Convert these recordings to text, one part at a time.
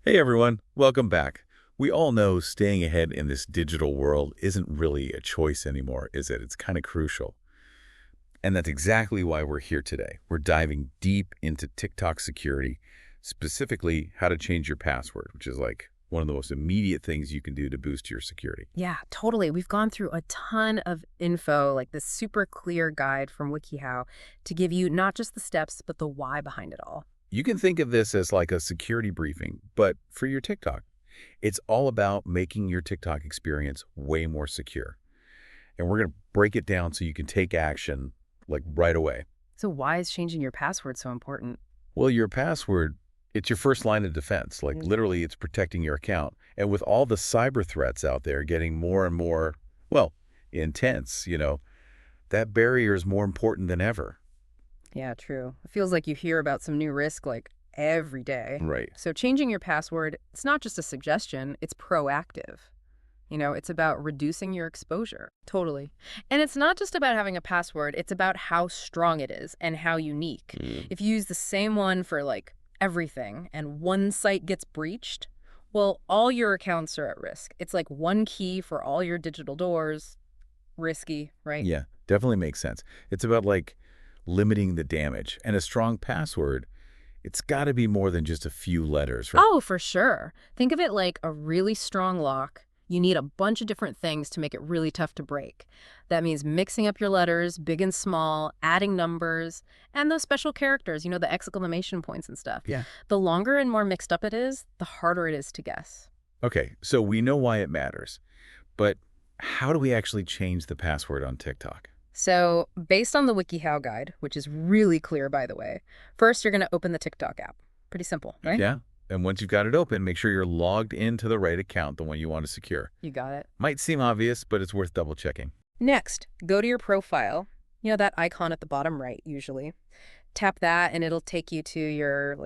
Hey everyone, welcome back. We all know staying ahead in this digital world isn't really a choice anymore, is it? It's kind of crucial. And that's exactly why we're here today. We're diving deep into TikTok security, specifically how to change your password, which is like one of the most immediate things you can do to boost your security. Yeah, totally. We've gone through a ton of info, like this super clear guide from WikiHow to give you not just the steps, but the why behind it all. You can think of this as like a security briefing, but for your TikTok. It's all about making your TikTok experience way more secure. And we're going to break it down so you can take action like right away. So why is changing your password so important? Well, your password, it's your first line of defense. Like literally, it's protecting your account. And with all the cyber threats out there getting more and more, well, intense, that barrier is more important than ever. Yeah, true. It feels like you hear about some new risk like every day. Right. So changing your password, it's not just a suggestion, it's proactive. It's about reducing your exposure. Totally. And it's not just about having a password, it's about how strong it is and how unique. If you use the same one for like everything and one site gets breached, well, all your accounts are at risk. It's like one key for all your digital doors. Risky, right? Yeah, definitely makes sense. It's about like limiting the damage. And a strong password, it's got to be more than just a few letters, right? Oh, for sure. Think of it like a really strong lock. You need a bunch of different things to make it really tough to break. That means mixing up your letters, big and small, adding numbers, and those special characters, the exclamation points and stuff. Yeah. The longer and more mixed up it is, the harder it is to guess. Okay, so we know why it matters. But how do we actually change the password on TikTok? So, based on the WikiHow guide, which is really clear, by the way, first you're going to open the TikTok app. Pretty simple, right? Yeah. And once you've got it open, make sure you're logged into the right account, the one you want to secure. You got it. Might seem obvious, but it's worth double checking. Next, go to your profile. That icon at the bottom right, usually. Tap that, and it'll take you to your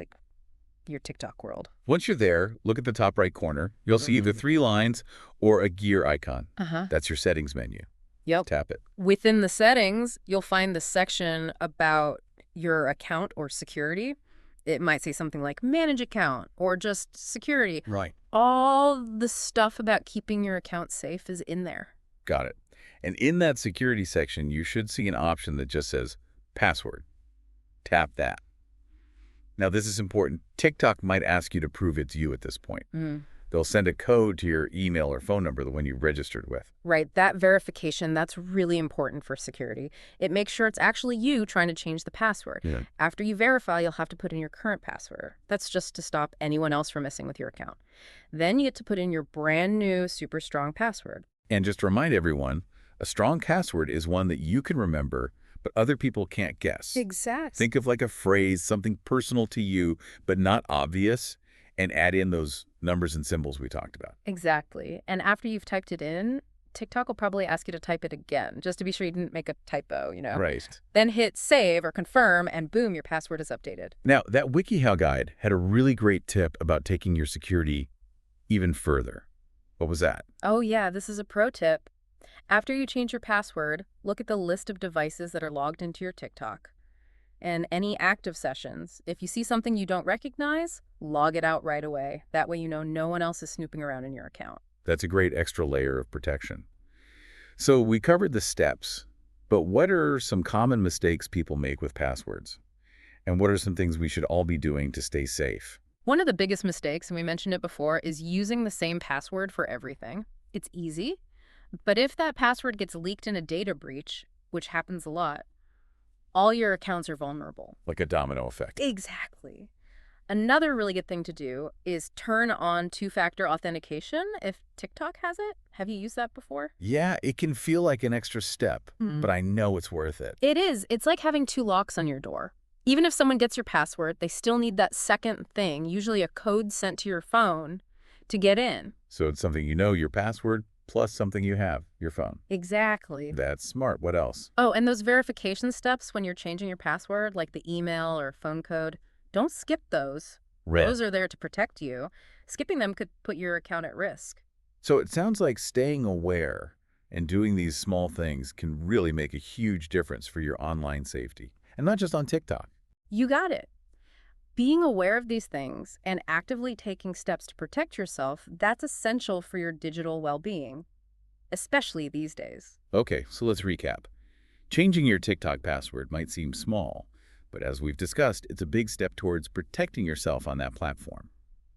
TikTok world. Once you're there, look at the top right corner. You'll see either three lines or a gear icon. Uh-huh. That's your settings menu. Yep. Tap it. Within the settings, you'll find the section about your account or security. It might say something like manage account or just security. Right. All the stuff about keeping your account safe is in there. Got it. And in that security section, you should see an option that just says password. Tap that. Now, this is important. TikTok might ask you to prove it's you at this point. They'll send a code to your email or phone number, the one you registered with. Right, that verification, that's really important for security. It makes sure it's actually you trying to change the password. Yeah. After you verify, you'll have to put in your current password. That's just to stop anyone else from messing with your account. Then you get to put in your brand new super strong password. And just to remind everyone, a strong password is one that you can remember, but other people can't guess. Exactly. Think of like a phrase, something personal to you, but not obvious, and add in those numbers and symbols we talked about. Exactly. And after you've typed it in, TikTok will probably ask you to type it again, just to be sure you didn't make a typo. Right. Then hit save or confirm, and boom, your password is updated. Now, that WikiHow guide had a really great tip about taking your security even further. What was that? Oh yeah, this is a pro tip. After you change your password, look at the list of devices that are logged into your TikTok. And any active sessions. If you see something you don't recognize, log it out right away. That way you know no one else is snooping around in your account. That's a great extra layer of protection. So we covered the steps, but what are some common mistakes people make with passwords? And what are some things we should all be doing to stay safe? One of the biggest mistakes, and we mentioned it before, is using the same password for everything. It's easy, but if that password gets leaked in a data breach, which happens a lot, all your accounts are vulnerable. Like a domino effect. Exactly. Another really good thing to do is turn on two-factor authentication if TikTok has it. Have you used that before? Yeah, it can feel like an extra step, but I know it's worth it. It is. It's like having two locks on your door. Even if someone gets your password, they still need that second thing, usually a code sent to your phone, to get in. So it's something your password, plus something you have, your phone. Exactly. That's smart. What else? Oh, and those verification steps when you're changing your password, like the email or phone code, don't skip those. Those are there to protect you. Skipping them could put your account at risk. So it sounds like staying aware and doing these small things can really make a huge difference for your online safety. And not just on TikTok. You got it. Being aware of these things and actively taking steps to protect yourself, that's essential for your digital well-being, especially these days. Okay, so let's recap. Changing your TikTok password might seem small, but as we've discussed, it's a big step towards protecting yourself on that platform.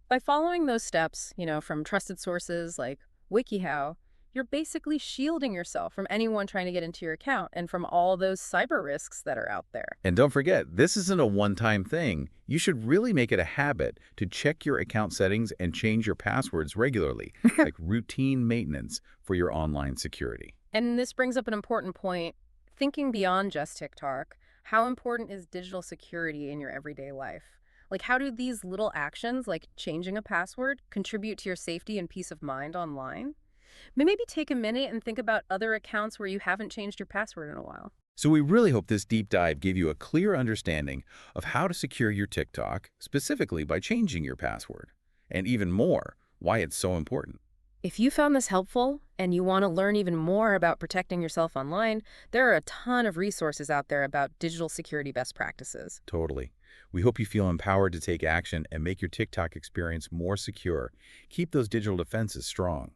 By following those steps, from trusted sources like WikiHow, you're basically shielding yourself from anyone trying to get into your account and from all those cyber risks that are out there. And don't forget, this isn't a one-time thing. You should really make it a habit to check your account settings and change your passwords regularly, like routine maintenance for your online security. And this brings up an important point. Thinking beyond just TikTok, how important is digital security in your everyday life? Like, how do these little actions, like changing a password, contribute to your safety and peace of mind online? Maybe take a minute and think about other accounts where you haven't changed your password in a while. So we really hope this deep dive gave you a clear understanding of how to secure your TikTok, specifically by changing your password. And even more, why it's so important. If you found this helpful and you want to learn even more about protecting yourself online, there are a ton of resources out there about digital security best practices. Totally. We hope you feel empowered to take action and make your TikTok experience more secure. Keep those digital defenses strong.